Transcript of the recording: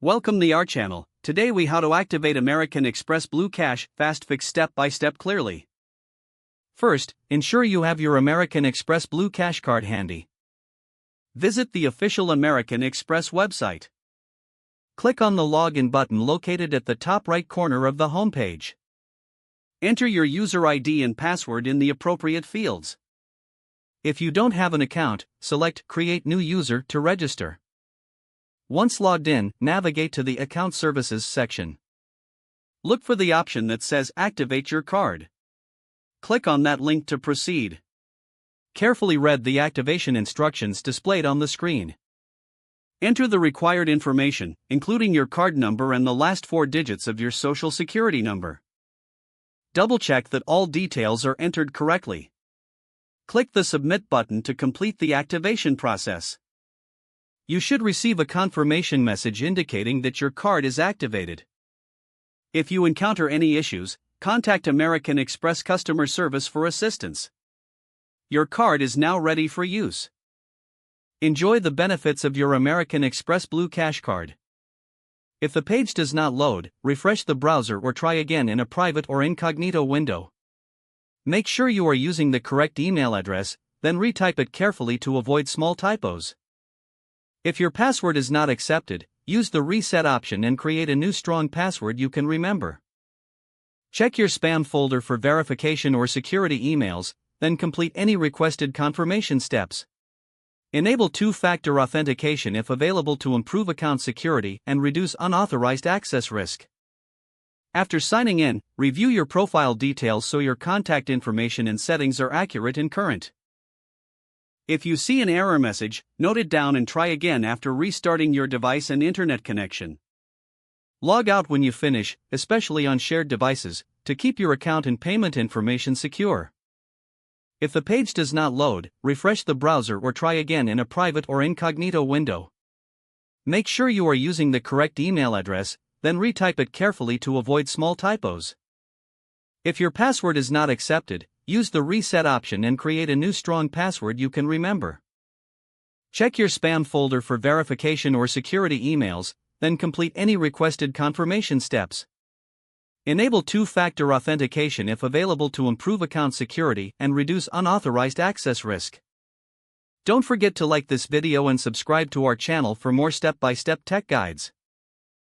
Welcome to our channel. Today we how to activate American Express Blue Cash Fast Fix step by step clearly. First, ensure you have your American Express Blue Cash card handy. Visit the official American Express website. Click on the login button located at the top right corner of the homepage. Enter your user ID and password in the appropriate fields. If you don't have an account, select Create New User to register. Once logged in, navigate to the Account Services section. Look for the option that says Activate Your Card. Click on that link to proceed. Carefully read the activation instructions displayed on the screen. Enter the required information, including your card number and the last 4 digits of your social security number. Double-check that all details are entered correctly. Click the Submit button to complete the activation process. You should receive a confirmation message indicating that your card is activated. If you encounter any issues, contact American Express customer service for assistance. Your card is now ready for use. Enjoy the benefits of your American Express Blue Cash card. If the page does not load, refresh the browser or try again in a private or incognito window. Make sure you are using the correct email address, then retype it carefully to avoid small typos. If your password is not accepted, use the reset option and create a new strong password you can remember. Check your spam folder for verification or security emails, then complete any requested confirmation steps. Enable two-factor authentication if available to improve account security and reduce unauthorized access risk. After signing in, review your profile details so your contact information and settings are accurate and current. If you see an error message, note it down and try again after restarting your device and internet connection. Log out when you finish, especially on shared devices, to keep your account and payment information secure. If the page does not load, refresh the browser or try again in a private or incognito window. Make sure you are using the correct email address, then retype it carefully to avoid small typos. If your password is not accepted, use the reset option and create a new strong password you can remember. Check your spam folder for verification or security emails, then complete any requested confirmation steps. Enable two-factor authentication if available to improve account security and reduce unauthorized access risk. Don't forget to like this video and subscribe to our channel for more step-by-step tech guides.